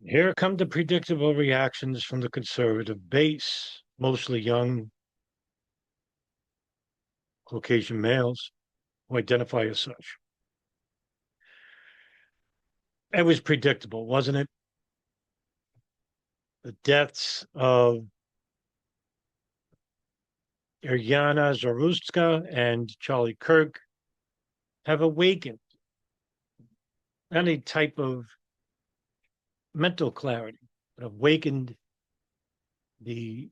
Here come the predictable reactions from the conservative base, mostly young Caucasian males who identify as such. It was predictable, wasn't it? The deaths of Iryna Zarutska and Charlie Kirk have awakened any type of mental clarity, but awakened the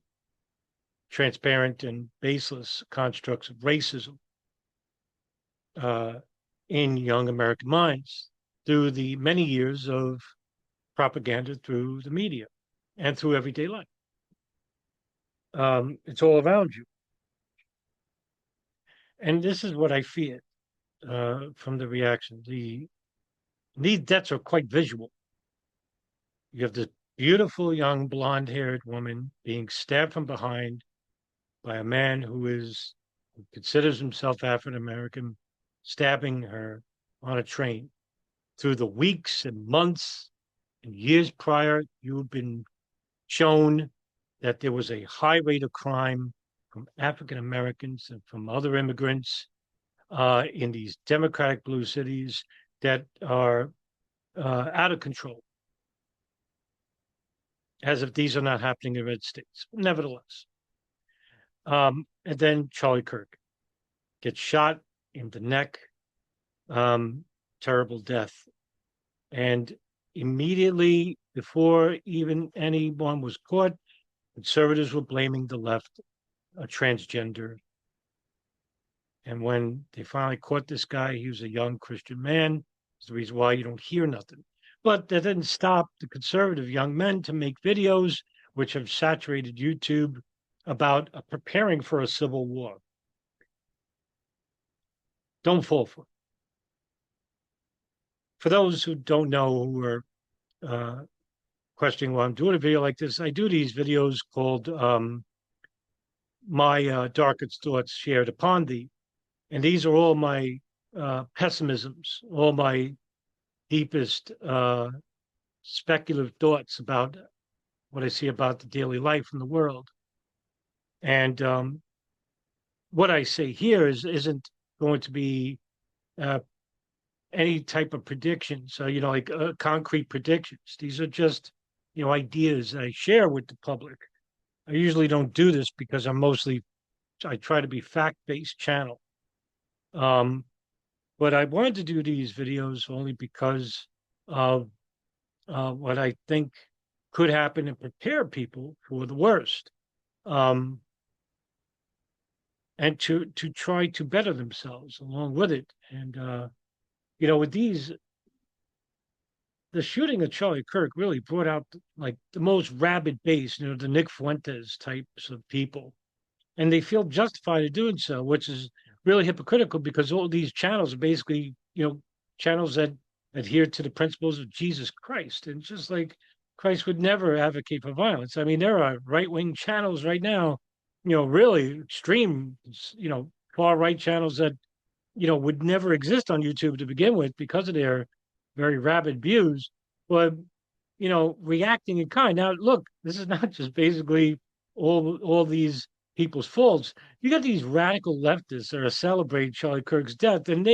transparent and baseless constructs of racism uh, in young American minds through the many years of propaganda through the media and through everyday life. It's all around you. And this is what I fear from the reaction. These deaths are quite visual. You have this beautiful young blonde haired woman being stabbed from behind by a man who considers himself African American, stabbing her on a train. Through the weeks and months and years prior, you've been shown that there was a high rate of crime from African Americans and from other immigrants in these democratic blue cities that are out of control, as if these are not happening in the red states. Nevertheless, and then Charlie Kirk gets shot in the neck, terrible death. And immediately before even anyone was caught, conservatives were blaming the left, a transgender. And when they finally caught this guy, he was a young Christian man. That's the reason why you don't hear nothing. But that didn't stop the conservative young men to make videos which have saturated YouTube about preparing for a civil war. Don't fall for it. For those who don't know, who are uh, questioning why I'm doing a video like this, I do these videos called My Darkest Thoughts Shared Upon Thee. And these are all my pessimisms, all my deepest speculative thoughts about what I see about the daily life in the world. And what I say here isn't going to be uh, any type of predictions, like concrete predictions. These are just, ideas I share with the public. I usually don't do this because I try to be fact-based channel. Um, but I wanted to do these videos only because of what I think could happen and prepare people for the worst, um, and to try to better themselves along with it. And with the shooting of Charlie Kirk really brought out like the most rabid base, the Nick Fuentes types of people, and they feel justified in doing so, which is really hypocritical because all these channels are basically, channels that adhere to the principles of Jesus Christ. And just like Christ would never advocate for violence. I mean, there are right wing channels right now, really extreme, far right channels that, would never exist on YouTube to begin with because of their very rabid views. But, reacting in kind. Now, look, this is not just basically all these people's faults. You got these radical leftists that are celebrating Charlie Kirk's death, and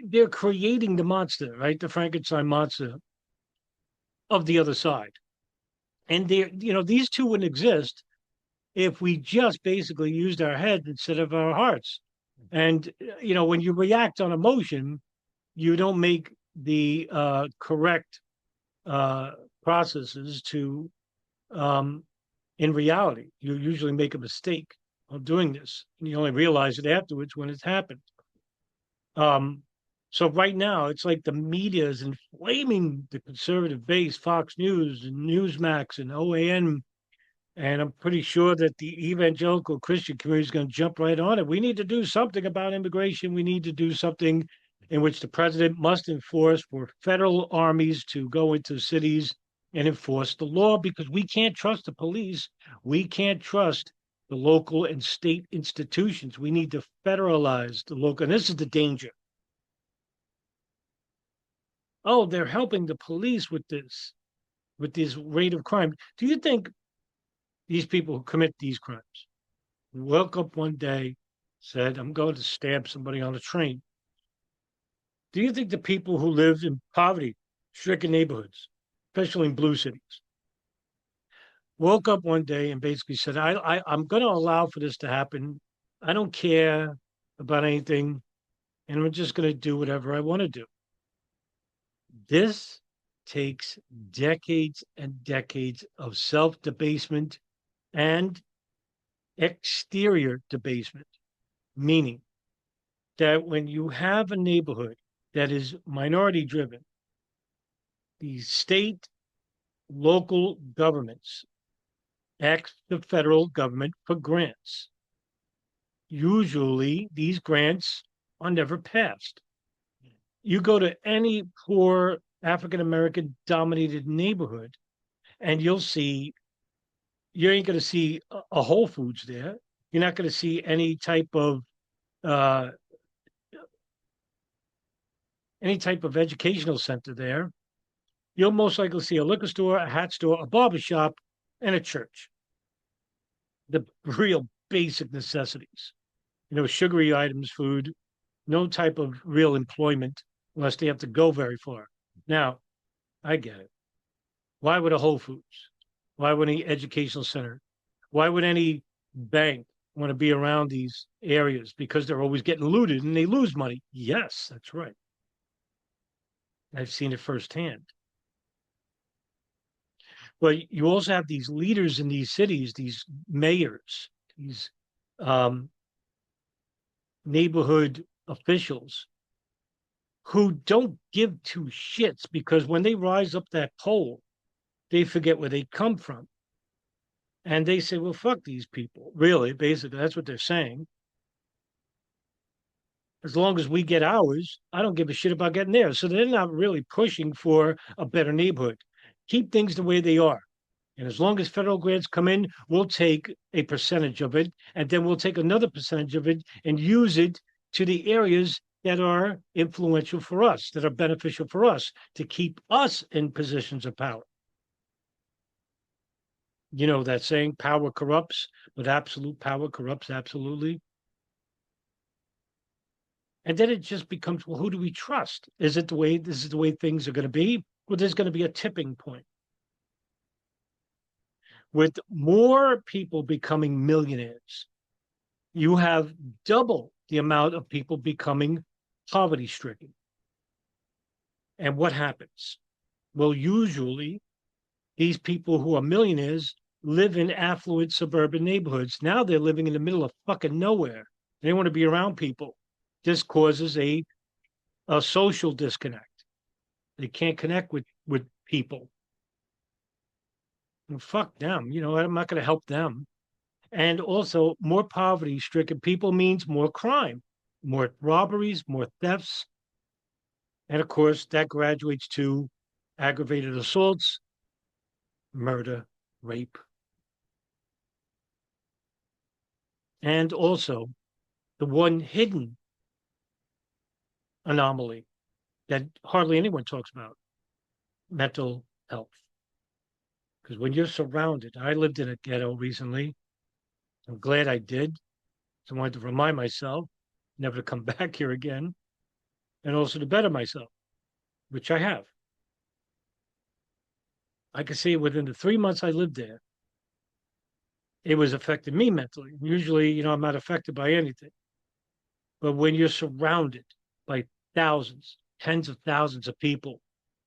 they're creating the monster, right? The Frankenstein monster of the other side. And these two wouldn't exist if we just basically used our head instead of our hearts. And when you react on emotion, you don't make the correct uh, processes to in reality. You usually make a mistake of doing this. And you only realize it afterwards when it's happened. Um, so right now, it's like the media is inflaming the conservative base, Fox News and Newsmax and OAN. And I'm pretty sure that the evangelical Christian community is going to jump right on it. We need to do something about immigration. We need to do something in which the president must enforce for federal armies to go into cities and enforce the law because we can't trust the police. We can't trust the local and state institutions. We need to federalize the local. And this is the danger. Oh, they're helping the police with this. with this rate of crime. Do you think these people who commit these crimes woke up one day, said, I'm going to stab somebody on a train? Do you think the people who live in poverty stricken neighborhoods, especially in blue cities, woke up one day and basically said, I'm going to allow for this to happen. I don't care about anything, and I'm just going to do whatever I want to do? This takes decades and decades of self debasement and exterior debasement, meaning that when you have a neighborhood that is minority driven, the state, local governments ask the federal government for grants. Usually, these grants are never passed. You go to any poor African American dominated neighborhood, and you ain't going to see a Whole Foods there. You're not going to see uh, any type of educational center there. You'll most likely see a liquor store, a hat store, a barber shop, and a church. The real basic necessities. Sugary items, food, no type of real employment unless they have to go very far. Now, I get it. Why would a Whole Foods? Why would any educational center? Why would any bank want to be around these areas? Because they're always getting looted and they lose money. Yes, that's right. I've seen it firsthand. But you also have these leaders in these cities, these mayors, these um, neighborhood officials who don't give two shits, because when they rise up that pole, they forget where they come from. And they say, well, fuck these people. Really, basically, that's what they're saying. As long as we get ours, I don't give a shit about getting theirs. So they're not really pushing for a better neighborhood. Keep things the way they are. And as long as federal grants come in, we'll take a percentage of it, and then we'll take another percentage of it and use it to the areas that are influential for us, that are beneficial for us, to keep us in positions of power. You know that saying, power corrupts, but absolute power corrupts absolutely. And then it just becomes, well, who do we trust? Is it the way this is the way things are going to be? Well, there's going to be a tipping point. With more people becoming millionaires, you have double the amount of people becoming poverty stricken. And what happens? Well, usually these people who are millionaires live in affluent suburban neighborhoods. Now they're living in the middle of fucking nowhere. They want to be around people. This causes a social disconnect. They can't connect with people. And fuck them. I'm not going to help them. And also, more poverty stricken people means more crime, more robberies, more thefts. And of course, that graduates to aggravated assaults, murder, rape. And also, the one hidden anomaly that hardly anyone talks about, mental health. Because when you're surrounded, I lived in a ghetto recently. I'm glad I did. So I wanted to remind myself never to come back here again, and also to better myself, which I have. I can see within the 3 months I lived there, it was affecting me mentally. Usually, I'm not affected by anything. But when you're surrounded by thousands, tens of thousands of people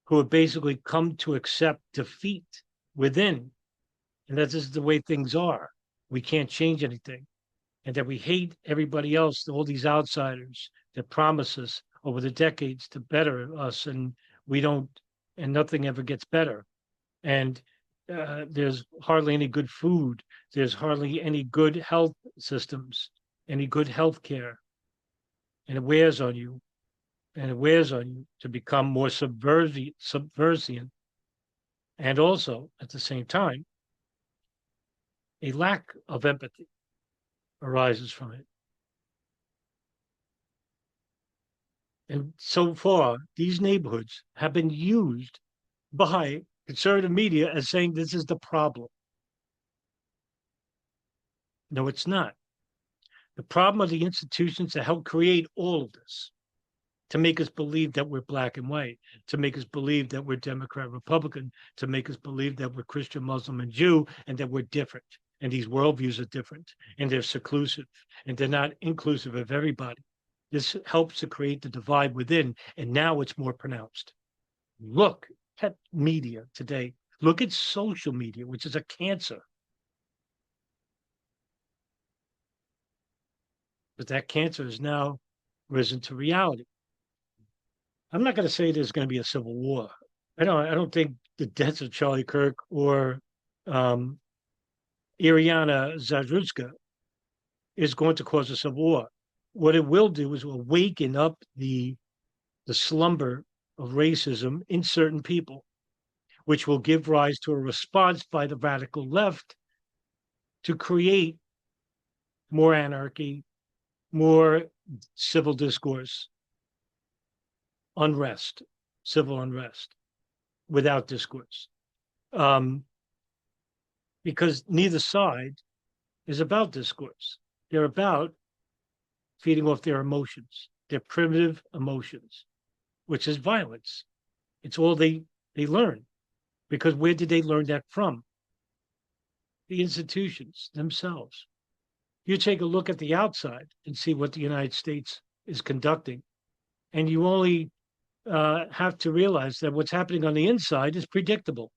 who have basically come to accept defeat within, and that this is the way things are, we can't change anything, and that we hate everybody else, all these outsiders that promise us over the decades to better us, and we don't, and nothing ever gets better. And there's hardly any good food. There's hardly any good health systems, any good health care. And it wears on you. And it wears on you to become more subversive. And also, at the same time, a lack of empathy arises from it. And so far, these neighborhoods have been used by conservative media as saying this is the problem. No, it's not. The problem are the institutions that help create all of this, to make us believe that we're black and white, to make us believe that we're Democrat, Republican, to make us believe that we're Christian, Muslim, and Jew, and that we're different. And these worldviews are different, and they're seclusive, and they're not inclusive of everybody. This helps to create the divide within, and now it's more pronounced. Look at media today. Look at social media, which is a cancer. But that cancer has now risen to reality. I'm not going to say there's going to be a civil war. I don't think the deaths of Charlie Kirk or um, Iryna Zarutska is going to cause a civil war. What it will do is awaken up the slumber of racism in certain people, which will give rise to a response by the radical left to create more anarchy, more civil discourse, unrest, civil unrest without discourse. Um, because neither side is about discourse. They're about feeding off their emotions, their primitive emotions, which is violence. It's all they learn. Because where did they learn that from? The institutions themselves. You take a look at the outside and see what the United States is conducting, and you only have to realize that what's happening on the inside is predictable.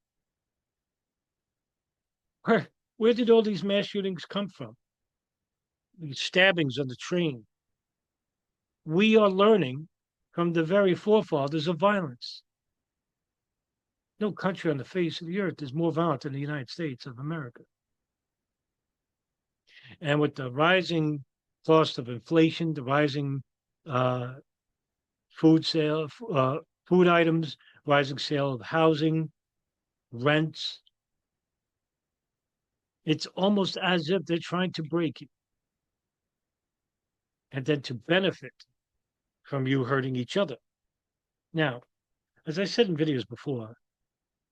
Where did all these mass shootings come from? These stabbings on the train. We are learning from the very forefathers of violence. No country on the face of the earth is more violent than the United States of America. And with the rising cost of inflation, the rising uh, food sale, food items, rising sale of housing, rents, it's almost as if they're trying to break you and then to benefit from you hurting each other. Now, as I said in videos before,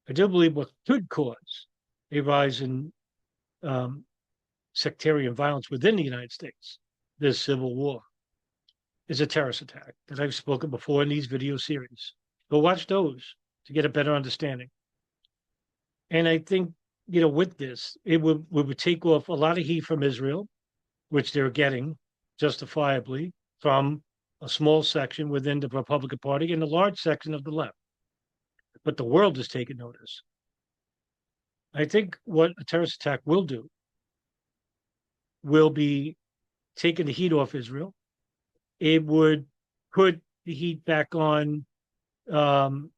I do believe what could cause a rise in um, sectarian violence within the United States, this civil war, is a terrorist attack that I've spoken before in these video series. Go watch those to get a better understanding. And I think, with this, we would take off a lot of heat from Israel, which they're getting justifiably from a small section within the Republican Party and a large section of the left. But the world has taken notice. I think what a terrorist attack will do will be taking the heat off Israel. It would put the heat back on um,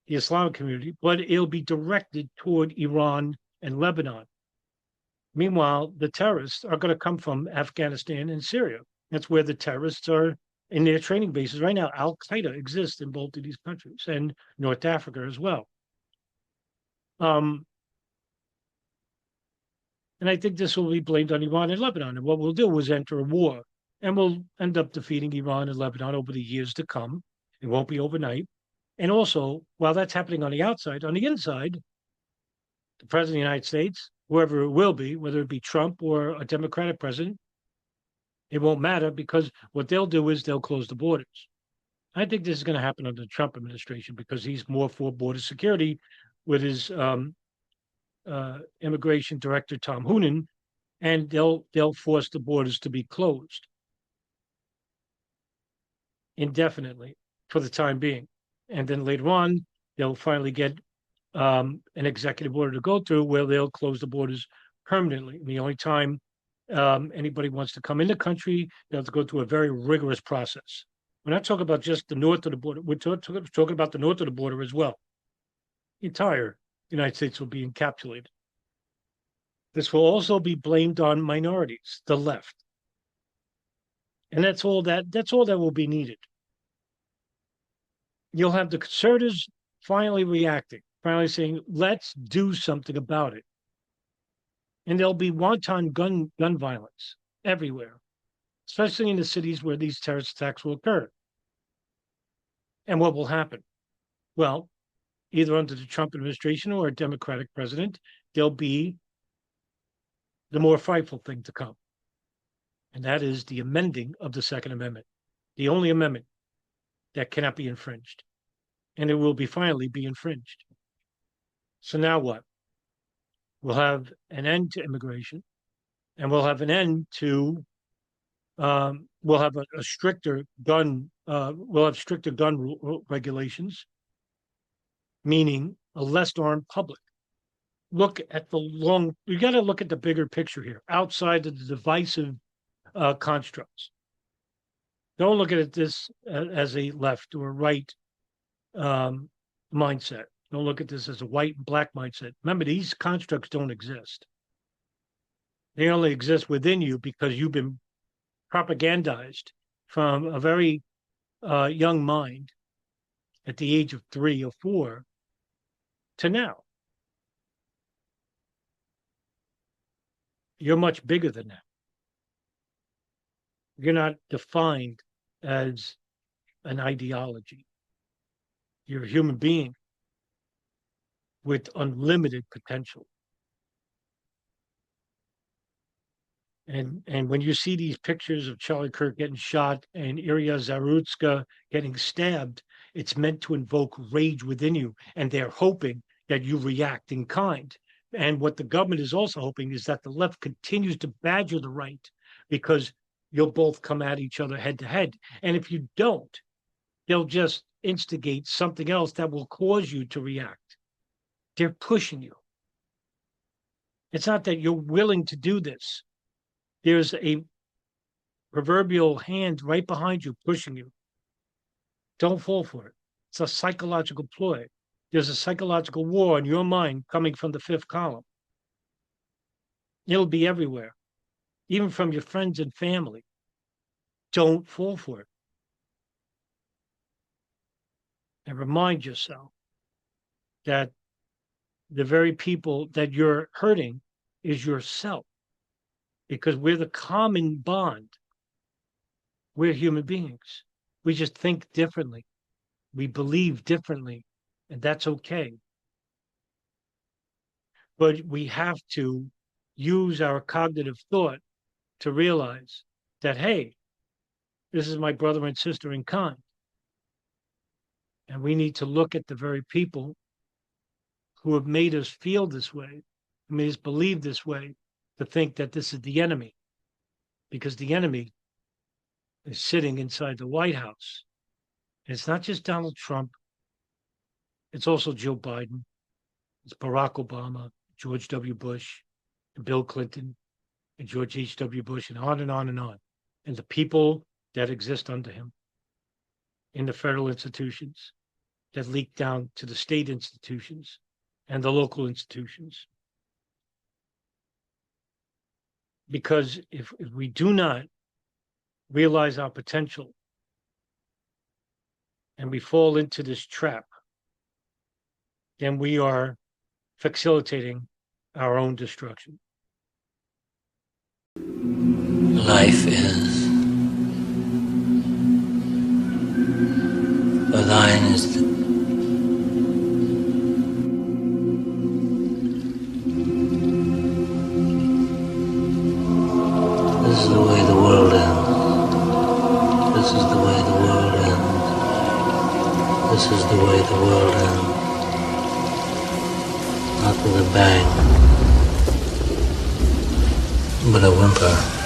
the Islamic community, but it'll be directed toward Iran and Lebanon. Meanwhile, the terrorists are going to come from Afghanistan and Syria. That's where the terrorists are in their training bases right now. Al Qaeda exists in both of these countries and North Africa as well. Um, and I think this will be blamed on Iran and Lebanon. And what we'll do is enter a war, and we'll end up defeating Iran and Lebanon over the years to come. It won't be overnight. And also, while that's happening on the outside, on the inside, the president of the United States, whoever it will be, whether it be Trump or a Democratic president, it won't matter because what they'll do is they'll close the borders. I think this is going to happen under the Trump administration because he's more for border security with his immigration director, Tom Hoonan, and they'll force the borders to be closed indefinitely for the time being. And then later on, they'll finally get an executive order to go through where they'll close the borders permanently. And the only time anybody wants to come in the country, they'll have to go through a very rigorous process. We're not talking about just the north of the border. We're talking about the north of the border as well. The entire United States will be encapsulated. This will also be blamed on minorities, the left. And that's all that will be needed. You'll have the conservatives finally reacting, finally saying, let's do something about it. And there'll be wanton gun violence everywhere, especially in the cities where these terrorist attacks will occur. And what will happen? Well, either under the Trump administration or a Democratic president, there'll be the more frightful thing to come. And that is the amending of the Second Amendment, the only amendment that cannot be infringed. And it will finally be infringed. So now what? We'll have an end to immigration, and we'll have an end to we'll have a stricter gun regulations, meaning a less armed public. You got to look at the bigger picture here, outside of the divisive constructs. Don't look at this as a left or right mindset. Don't look at this as a white and black mindset. Remember, these constructs don't exist. They only exist within you because you've been propagandized from a very young mind at the age of 3 or 4 to now. You're much bigger than that. You're not defined as an ideology. You're a human being with unlimited potential. And when you see these pictures of Charlie Kirk getting shot and Iryna Zarutska getting stabbed, it's meant to invoke rage within you. And they're hoping that you react in kind. And what the government is also hoping is that the left continues to badger the right, because you'll both come at each other head to head. And if you don't, they'll just instigate something else that will cause you to react. They're pushing you. It's not that you're willing to do this. There's a proverbial hand right behind you pushing you. Don't fall for it. It's a psychological ploy. There's a psychological war in your mind coming from the fifth column. It'll be everywhere, even from your friends and family. Don't fall for it. And remind yourself that the very people that you're hurting is yourself, because we're the common bond. We're human beings. We just think differently. We believe differently, and that's okay. But we have to use our cognitive thought to realize that, hey, this is my brother and sister in kind. And we need to look at the very people who have made us feel this way, who made us believe this way, to think that this is the enemy, because the enemy is sitting inside the White House. And it's not just Donald Trump. It's also Joe Biden. It's Barack Obama, George W. Bush, and Bill Clinton, and George H.W. Bush, and on and on and on. And the people that exist under him in the federal institutions that leak down to the state institutions and the local institutions. Because if we do not realize our potential and we fall into this trap, then we are facilitating our own destruction. Life is, for thine is the This is the way the world ends. This is the way the world ends. This is the way the world ends. Not with a bang, but a whimper.